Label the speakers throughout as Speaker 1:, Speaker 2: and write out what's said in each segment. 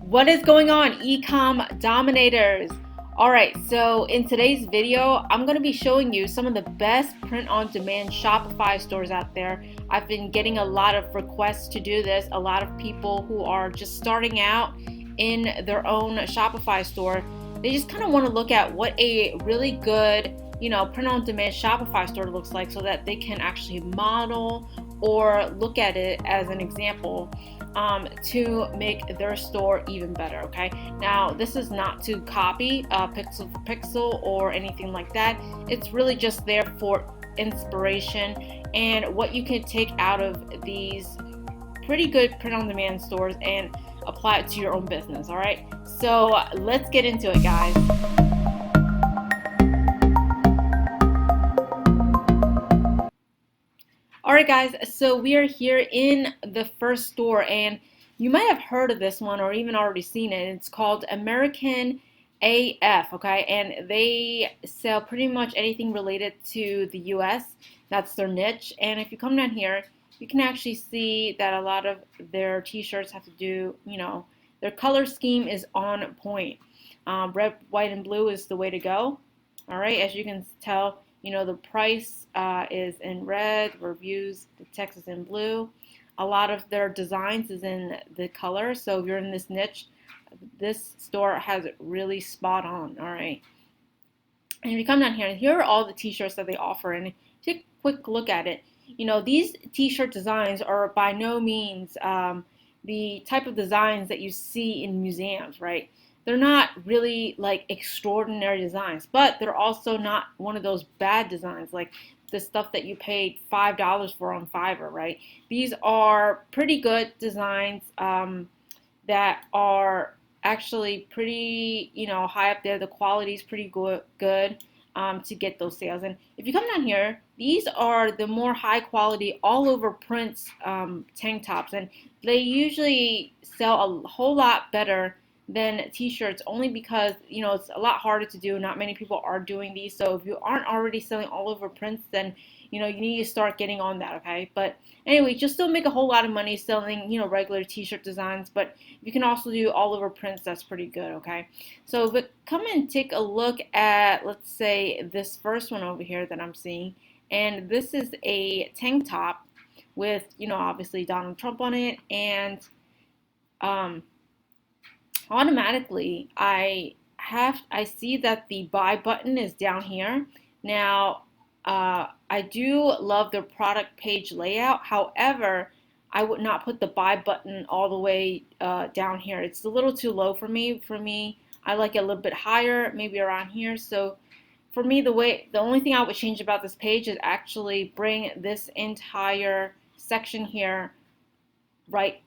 Speaker 1: What is going on, Ecom Dominators? Alright, so in today's video, I'm going to be showing you some of the best print-on-demand Shopify stores out there. I've been getting a lot of requests to do this. A lot of people who are just starting out in their own Shopify store, they just kind of want to look at what a really good, print-on-demand Shopify store looks like so that they can actually model or look at it as an example to make their store even better. Okay, now this is not to copy pixel for pixel or anything like that. It's really just there for inspiration and what you can take out of these pretty good print-on-demand stores and apply it to your own business. All right, so let's get into it, guys. Alright guys, so we are here in the first store, and you might have heard of this one or even already seen it. It's called American AF, okay, and they sell pretty much anything related to the US. That's their niche. And if you come down here, you can actually see that a lot of their t-shirts have to do, their color scheme is on point. Red, white, and blue is the way to go. Alright, as you can tell, the price is in red, reviews, the text is in blue. A lot of their designs is in the color, so if you're in this niche, this store has it really spot on. All right, and if you come down here are all the t-shirts that they offer, and take a quick look at it. These t-shirt designs are by no means the type of designs that you see in museums, right? They're not really like extraordinary designs, but they're also not one of those bad designs like the stuff that you paid $5 for on Fiverr, right? These are pretty good designs that are actually pretty, high up there. The quality is pretty good to get those sales. And if you come down here, these are the more high quality all over prints tank tops, and they usually sell a whole lot better than t-shirts, only because it's a lot harder to do. Not many people are doing these, so if you aren't already selling all over prints, then you need to start getting on that. Okay, but anyway, just still make a whole lot of money selling regular t-shirt designs, but you can also do all over prints. That's pretty good. Okay, so but come and take a look at, let's say, this first one over here that I'm seeing, and this is a tank top with obviously Donald Trump on it, and automatically I see that the buy button is down here. Now I do love their product page layout. However, I would not put the buy button all the way down here. It's a little too low for me. I like it a little bit higher, maybe around here. So for me, the only thing I would change about this page is actually bring this entire section here right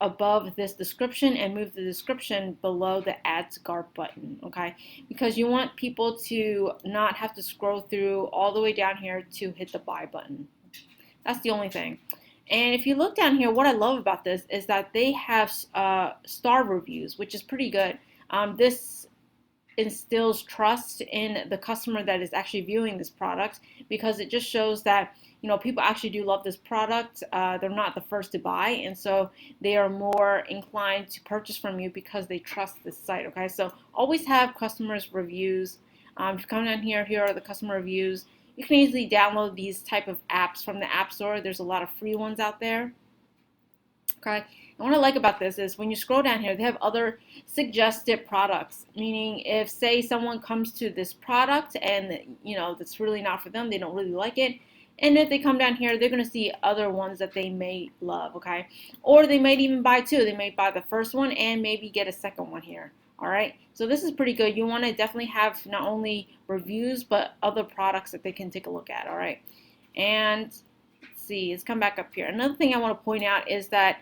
Speaker 1: above this description and move the description below the add to cart button, okay? Because you want people to not have to scroll through all the way down here to hit the buy button. That's the only thing. And if you look down here, what I love about this is that they have star reviews, which is pretty good. This instills trust in the customer that is actually viewing this product, because it just shows that people actually do love this product. They're not the first to buy, and so they are more inclined to purchase from you because they trust this site. Okay, so always have customers' reviews. If you come down here are the customer reviews. You can easily download these type of apps from the App Store. There's a lot of free ones out there. Okay, and what I like about this is when you scroll down here, they have other suggested products, meaning if, say, someone comes to this product and that's really not for them, they don't really like it, and if they come down here, they're going to see other ones that they may love, okay? Or they might even buy two. They may buy the first one and maybe get a second one here, all right? So this is pretty good. You want to definitely have not only reviews, but other products that they can take a look at, all right? And let's see, let's come back up here. Another thing I want to point out is that,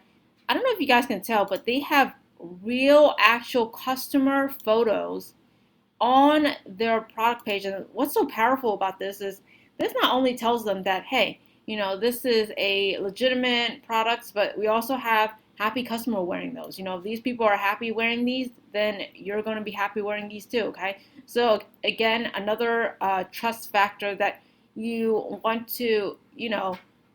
Speaker 1: I don't know if you guys can tell, but they have real, actual customer photos on their product page. And what's so powerful about this is this not only tells them that, hey, this is a legitimate product, but we also have happy customer wearing those. If these people are happy wearing these, then you're going to be happy wearing these too, okay? So again, another trust factor that you want to,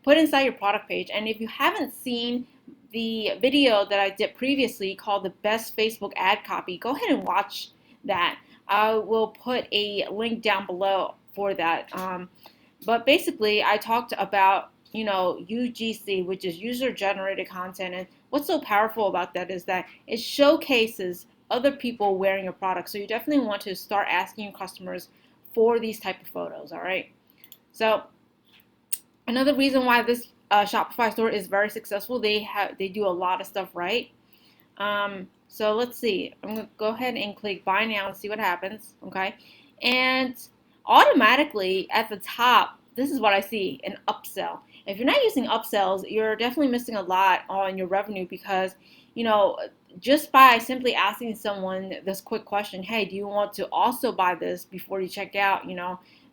Speaker 1: put inside your product page. And if you haven't seen the video that I did previously called the best Facebook ad copy, go ahead and watch that. I will put a link down below for that. But basically, I talked about, UGC, which is user generated content. And what's so powerful about that is that it showcases other people wearing your product. So you definitely want to start asking your customers for these type of photos, all right? So another reason why this Shopify store is very successful, they do a lot of stuff right. So let's see. I'm going to go ahead and click buy now and see what happens. Okay. And automatically at the top, this is what I see, an upsell. If you're not using upsells, you're definitely missing a lot on your revenue because, just by simply asking someone this quick question, hey, do you want to also buy this before you check out,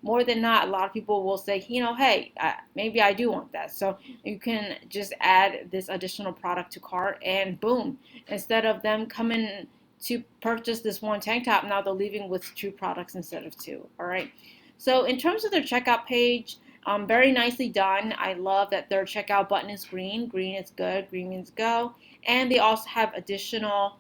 Speaker 1: more than not, a lot of people will say, hey, maybe I do want that. So you can just add this additional product to cart and boom, instead of them coming to purchase this one tank top, now they're leaving with 2 products instead of 2. All right. So in terms of their checkout page, very nicely done. I love that their checkout button is green. Green is good. Green means go. And they also have additional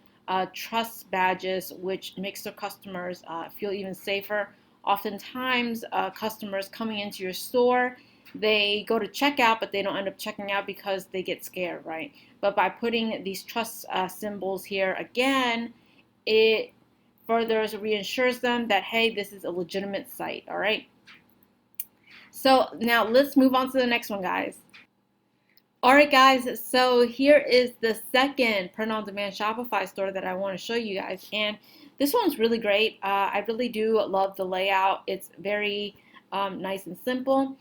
Speaker 1: trust badges, which makes their customers feel even safer. Oftentimes, customers coming into your store, they go to checkout, but they don't end up checking out because they get scared, right? But by putting these trust symbols here again, it further reassures them that, hey, this is a legitimate site, all right? So now let's move on to the next one, guys. All right, guys, so here is the second print-on-demand Shopify store that I want to show you guys. And this one's really great. I really do love the layout. It's very nice and simple.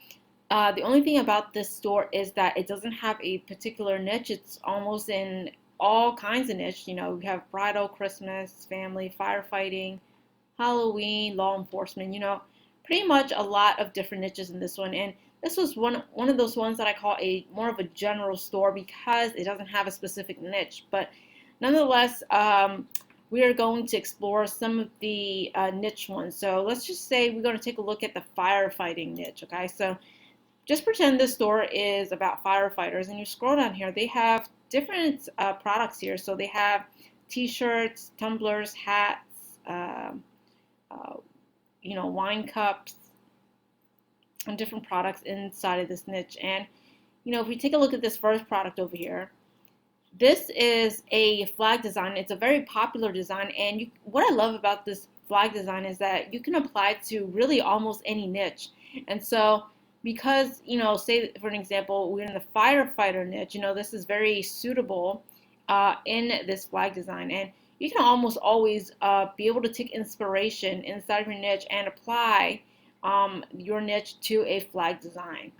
Speaker 1: The only thing about this store is that it doesn't have a particular niche. It's almost in all kinds of niche. We have bridal, Christmas, family, firefighting, Halloween, law enforcement, pretty much a lot of different niches in this one. And this was one of those ones that I call a more of a general store because it doesn't have a specific niche. But nonetheless, we are going to explore some of the niche ones. So let's just say we're going to take a look at the firefighting niche. Okay, so just pretend this store is about firefighters, and you scroll down here, they have different products here. So they have t-shirts, tumblers, hats, wine cups, and different products inside of this niche. And if we take a look at this first product over here, this is a flag design. It's a very popular design, and what I love about this flag design is that you can apply it to really almost any niche. And so because, say for an example, we're in the firefighter niche, this is very suitable in this flag design. And you can almost always be able to take inspiration inside of your niche and apply your niche to a flag design.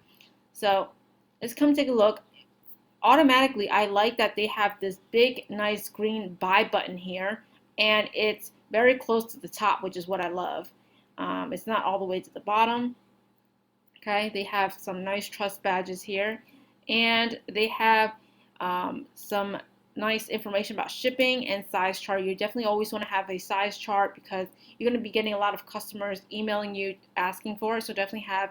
Speaker 1: So let's come take a look. Automatically, I like that they have this big, nice green buy button here, and it's very close to the top, which is what I love. It's not all the way to the bottom. Okay, they have some nice trust badges here, and they have some nice information about shipping and size chart. You definitely always want to have a size chart because you're going to be getting a lot of customers emailing you asking for it. So definitely have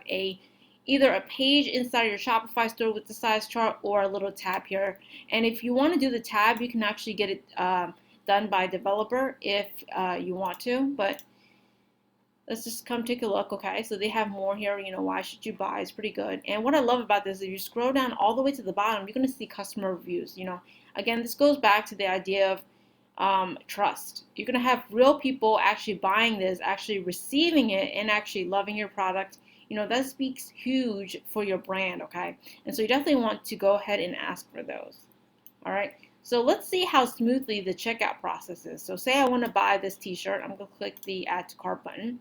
Speaker 1: either a page inside your Shopify store with the size chart or a little tab here. And if you want to do the tab, you can actually get it done by a developer if you want to. But let's just come take a look. Okay, so they have more here. Why should you buy? It's pretty good. And what I love about this is if you scroll down all the way to the bottom, you're going to see customer reviews. Again, this goes back to the idea of trust. You're going to have real people actually buying this, actually receiving it, and actually loving your product. That speaks huge for your brand, okay? And so you definitely want to go ahead and ask for those. All right, so let's see how smoothly the checkout process is. So say I want to buy this t-shirt. I'm going to click the add to cart button.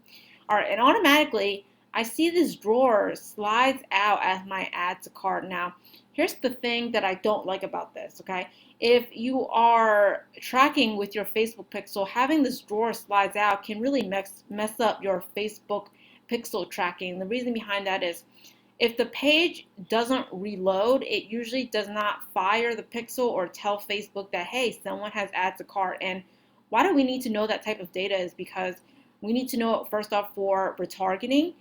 Speaker 1: All right, and automatically I see this drawer slides out as my add to cart. Now, here's the thing that I don't like about this, okay? If you are tracking with your Facebook pixel, having this drawer slides out can really mess up your Facebook pixel tracking. The reason behind that is if the page doesn't reload, it usually does not fire the pixel or tell Facebook that, hey, someone has added to cart. And why do we need to know that type of data is because we need to know it first off for retargeting,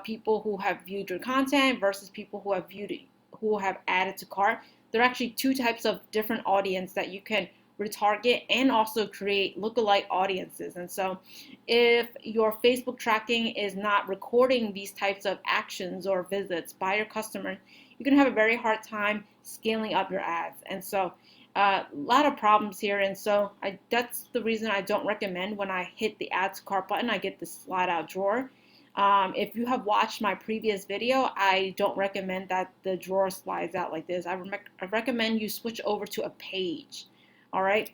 Speaker 1: people who have viewed your content versus people who have added to cart. there are actually two types of different audience that you can retarget and also create lookalike audiences. And so if your Facebook tracking is not recording these types of actions or visits by your customer, you're going to have a very hard time scaling up your ads. And so a lot of problems here. And so that's the reason I don't recommend when I hit the add to cart button, I get this slide out drawer. If you have watched my previous video, I don't recommend that the drawer slides out like this. I recommend you switch over to a page. All right,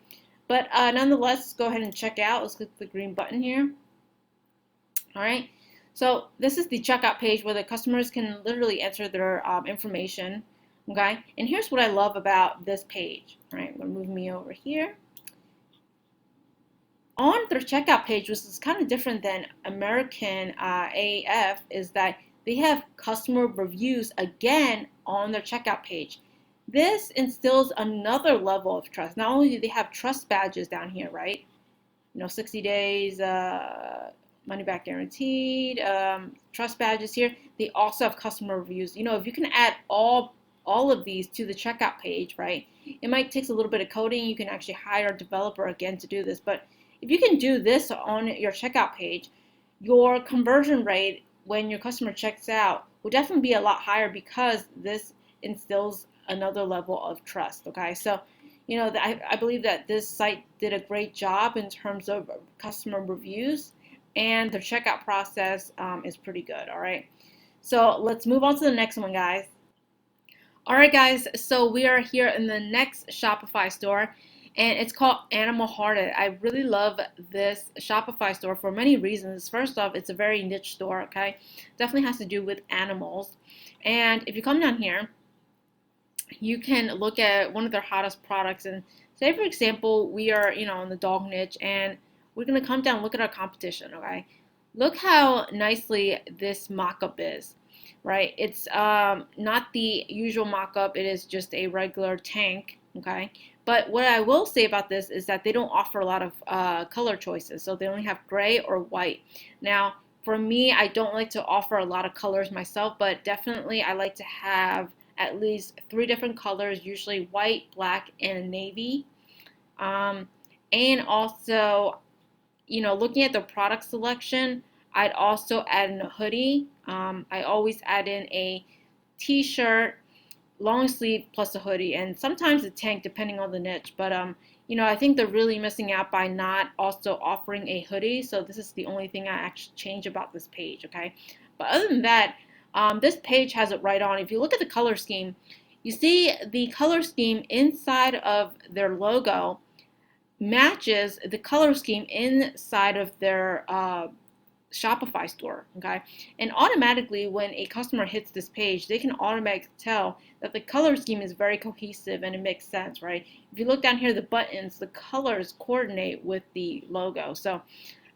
Speaker 1: but nonetheless, let's go ahead and check out. Let's click the green button here. All right, so this is the checkout page where the customers can literally enter their information. Okay, and here's what I love about this page. All right, I'm gonna move me over here. On their checkout page, which is kind of different than American AAF, is that they have customer reviews again on their checkout page. This instills another level of trust. Not only do they have trust badges down here, right? 60 days, money back guaranteed, trust badges here. They also have customer reviews. If you can add all of these to the checkout page, right? It might take a little bit of coding. You can actually hire a developer again to do this. But if you can do this on your checkout page, your conversion rate when your customer checks out will definitely be a lot higher because this instills another level of trust. Okay, so I believe that this site did a great job in terms of customer reviews, and the checkout process is pretty good. All right, so let's move on to the next one, guys. All right, guys, so we are here in the next Shopify store, and it's called Animal Hearted. I really love this Shopify store for many reasons. First off, it's a very niche store. Okay, definitely has to do with animals. And if you come down here, you can look at one of their hottest products, and say for example we are in the dog niche, and we're going to come down and look at our competition. Okay, look how nicely this mock-up is, right? It's not the usual mock-up. It is just a regular tank. Okay, but what I will say about this is that they don't offer a lot of color choices, so they only have gray or white. Now for me, I don't like to offer a lot of colors myself, but definitely I like to have at least 3 different colors, usually white, black, and navy. And also, looking at the product selection, I'd also add in a hoodie. I always add in a t-shirt, long sleeve plus a hoodie, and sometimes a tank depending on the niche. But I think they're really missing out by not also offering a hoodie. So this is the only thing I actually change about this page. Okay, but other than that, this page has it right on. If you look at the color scheme, you see the color scheme inside of their logo matches the color scheme inside of their Shopify store. Okay, and automatically when a customer hits this page, they can automatically tell that the color scheme is very cohesive and it makes sense, right? If you look down here, the buttons, the colors coordinate with the logo. So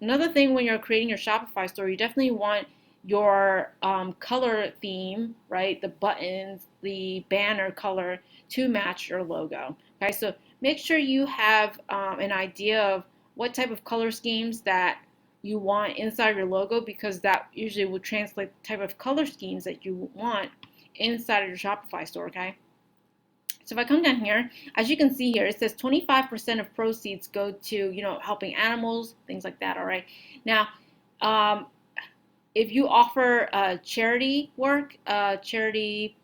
Speaker 1: another thing when you're creating your Shopify store, you definitely want your color theme, right? The buttons, the banner color to match your logo. Okay, so make sure you have an idea of what type of color schemes that you want inside your logo, because that usually will translate the type of color schemes that you want inside of your Shopify store. Okay, so if I come down here, as you can see here, it says 25% of proceeds go to helping animals, things like that. All right, now if you offer charity work, charity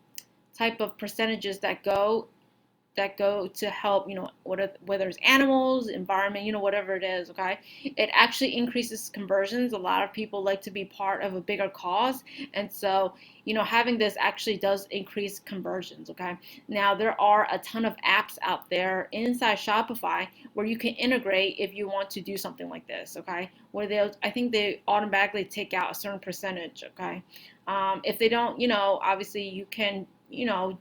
Speaker 1: type of percentages that go to help, whether it's animals, environment, whatever it is, okay, it actually increases conversions. A lot of people like to be part of a bigger cause, and so having this actually does increase conversions. Okay, now there are a ton of apps out there inside Shopify where you can integrate if you want to do something like this. Okay, where I think they automatically take out a certain percentage. Okay, if they don't, obviously you can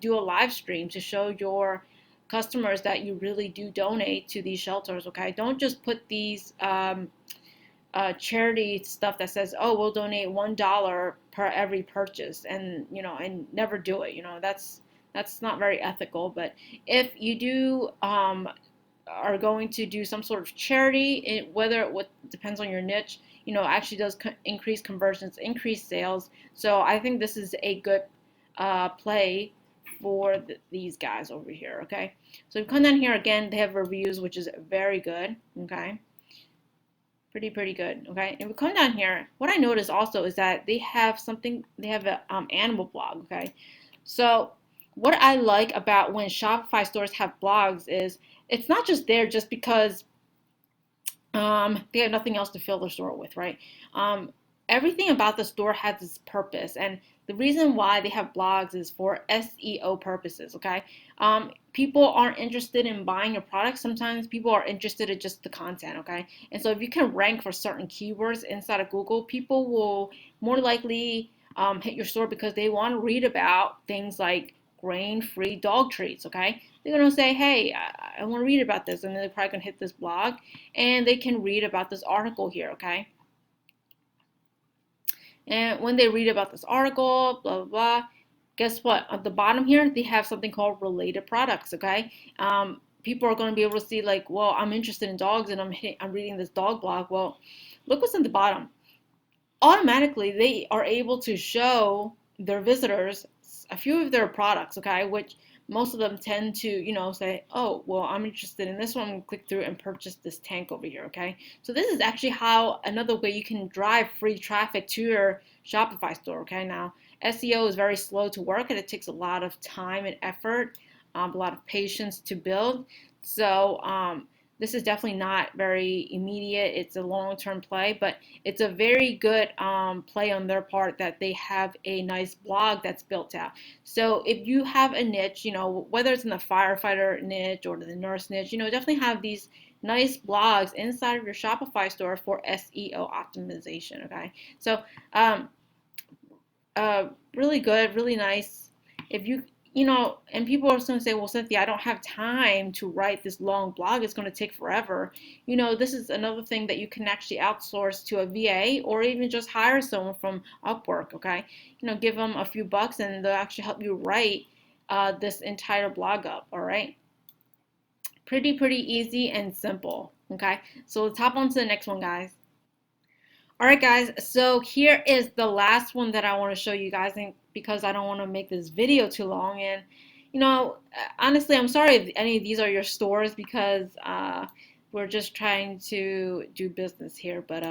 Speaker 1: do a live stream to show your customers that you really do donate to these shelters. Okay, don't just put these charity stuff that says, oh, we'll donate $1 per every purchase, and and never do it. That's not very ethical. But if you do are going to do some sort of charity, whether it depends on your niche, actually does increase conversions, increase sales. So I think this is a good play for these guys over here, okay? So if you come down here again, they have reviews, which is very good, okay? Pretty good, okay? And we come down here, what I notice also is that they have a animal blog, okay? So what I like about when Shopify stores have blogs is it's not just there just because they have nothing else to fill their store with, right? Everything about the store has its purpose, and the reason why they have blogs is for SEO purposes, okay? People aren't interested in buying a product. Sometimes people are interested in just the content, okay? And so if you can rank for certain keywords inside of Google, people will more likely hit your store because they want to read about things like grain-free dog treats, okay? They're going to say, hey, I want to read about this, and then they're probably going to hit this blog, and they can read about this article here, okay? And when they read about this article, blah, blah, blah, guess what? At the bottom here, they have something called related products, okay? People are going to be able to see like, well, I'm interested in dogs, and I'm reading this dog blog. Well, look what's at the bottom. Automatically, they are able to show their visitors a few of their products, okay, which most of them tend to, say, oh, well, I'm interested in this one. I'm going to click through and purchase this tank over here, okay? So this is actually another way you can drive free traffic to your Shopify store, okay? Now, SEO is very slow to work, and it takes a lot of time and effort, a lot of patience to build. So this is definitely not very immediate. It's a long-term play, but it's a very good play on their part that they have a nice blog that's built out. So if you have a niche, whether it's in the firefighter niche or the nurse niche, definitely have these nice blogs inside of your Shopify store for SEO optimization, okay? So really good, really nice. If you and people are going to say, well, Cynthia, I don't have time to write this long blog. It's going to take forever. This is another thing that you can actually outsource to a VA or even just hire someone from Upwork, okay? Give them a few bucks and they'll actually help you write this entire blog up, all right? Pretty easy and simple, okay? So let's hop on to the next one, guys. All right, guys, so here is the last one that I want to show you guys, and because I don't want to make this video too long. And honestly, I'm sorry if any of these are your stores, because we're just trying to do business here. But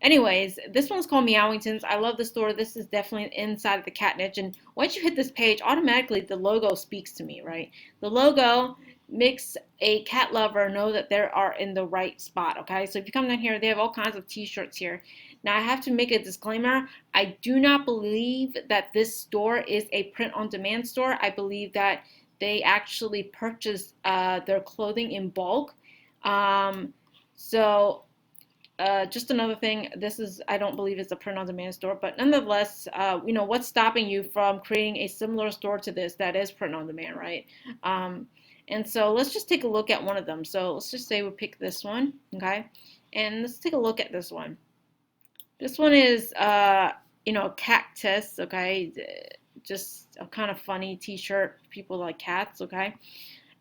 Speaker 1: anyways, this one's called Meowingtons. I love the store. This is definitely inside of the cat niche, and once you hit this page, automatically the logo speaks to me, right? The logo makes a cat lover know that they are in the right spot, okay? So if you come down here, they have all kinds of t-shirts here. Now, I have to make a disclaimer. I do not believe that this store is a print-on-demand store. I believe that they actually purchase their clothing in bulk. Just another thing, I don't believe it's a print-on-demand store, but nonetheless, what's stopping you from creating a similar store to this that is print-on-demand, right? And so let's just take a look at one of them. So let's just say we pick this one, okay? And let's take a look at this one. This one is, cactus, okay? Just a kind of funny t-shirt. People like cats, okay?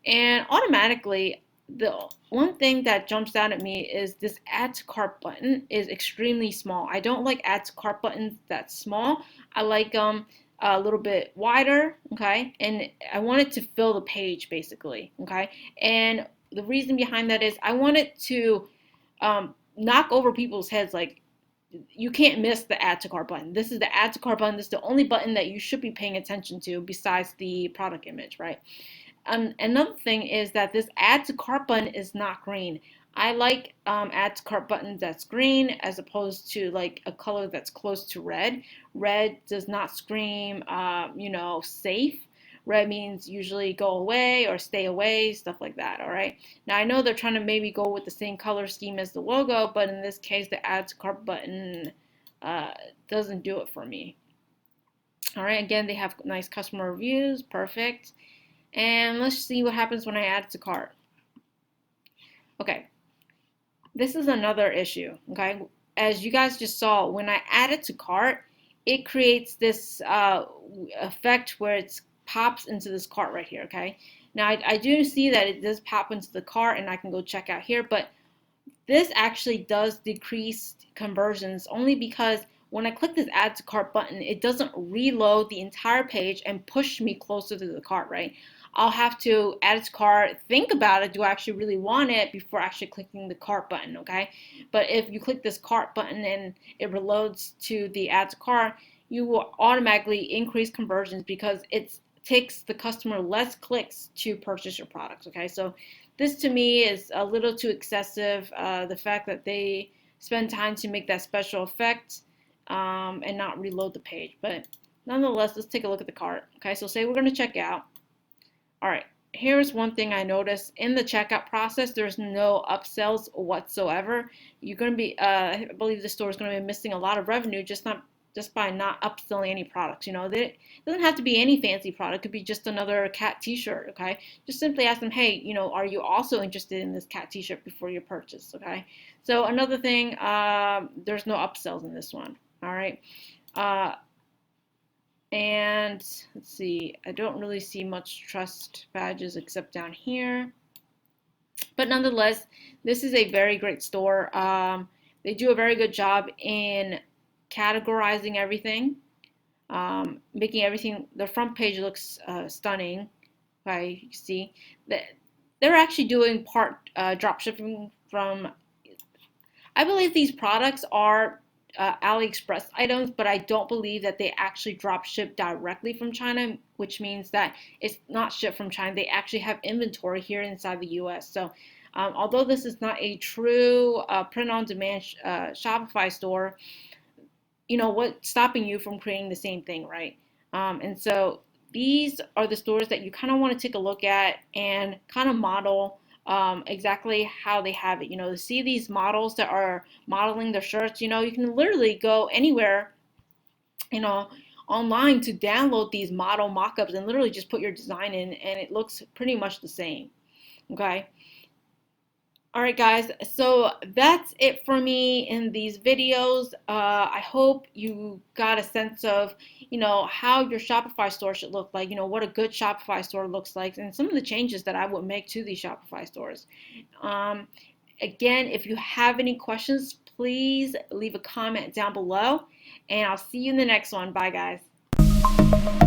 Speaker 1: And automatically, the one thing that jumps out at me is this add to cart button is extremely small. I don't like add to cart buttons that small. I like them a little bit wider, okay? And I want it to fill the page, basically, okay? And the reason behind that is I want it to knock over people's heads. Like, you can't miss the add to cart button. This is the add to cart button. This is the only button that you should be paying attention to besides the product image, right? Another thing is that this add to cart button is not green. I like add to cart buttons that's green as opposed to like a color that's close to red. Red does not scream, safe. Red means usually go away or stay away, stuff like that, all right? Now, I know they're trying to maybe go with the same color scheme as the logo, but in this case, the add to cart button doesn't do it for me. All right, again, they have nice customer reviews, perfect. And let's see what happens when I add it to cart. Okay, this is another issue, okay? As you guys just saw, when I add it to cart, it creates this effect where it pops into this cart right here, okay? Now, I do see that it does pop into the cart, and I can go check out here, but this actually does decrease conversions only because when I click this add to cart button, it doesn't reload the entire page and push me closer to the cart, right? I'll have to add it to cart, think about it, do I actually really want it before actually clicking the cart button, okay? But if you click this cart button and it reloads to the add to cart, you will automatically increase conversions because it takes the customer less clicks to purchase your products, okay? So this to me is a little too excessive. The fact that they spend time to make that special effect and not reload the page. But nonetheless, let's take a look at the cart. Okay, so say we're going to check out. All right, here's one thing I noticed. In the checkout process, there's no upsells whatsoever. You're going to be, I believe the store is going to be missing a lot of revenue just by not upselling any products. You know, it doesn't have to be any fancy product. It could be just another cat t-shirt, okay? Just simply ask them, hey, you know, are you also interested in this cat t-shirt before you purchase, okay? So another thing, there's no upsells in this one, all right? And let's see, I don't really see much trust badges except down here. But nonetheless, this is a very great store. They do a very good job in categorizing everything, making everything, the front page looks stunning. Okay, you see that they're actually doing part drop shipping from, I believe these products are AliExpress items, but I don't believe that they actually drop ship directly from China, which means that it's not shipped from China. They actually have inventory here inside the US. So although this is not a true print-on-demand Shopify store, you know, what's stopping you from creating the same thing, right? And so these are the stores that you kind of want to take a look at and kind of model exactly how they have it. You know, to see these models that are modeling their shirts, you know, you can literally go anywhere, you know, online to download these model mock-ups and literally just put your design in and it looks pretty much the same, okay? All right, guys, so that's it for me in these videos. I hope you got a sense of, you know, how your Shopify store should look like, you know, what a good Shopify store looks like, and some of the changes that I would make to these Shopify stores. Again, if you have any questions, please leave a comment down below, and I'll see you in the next one. Bye, guys.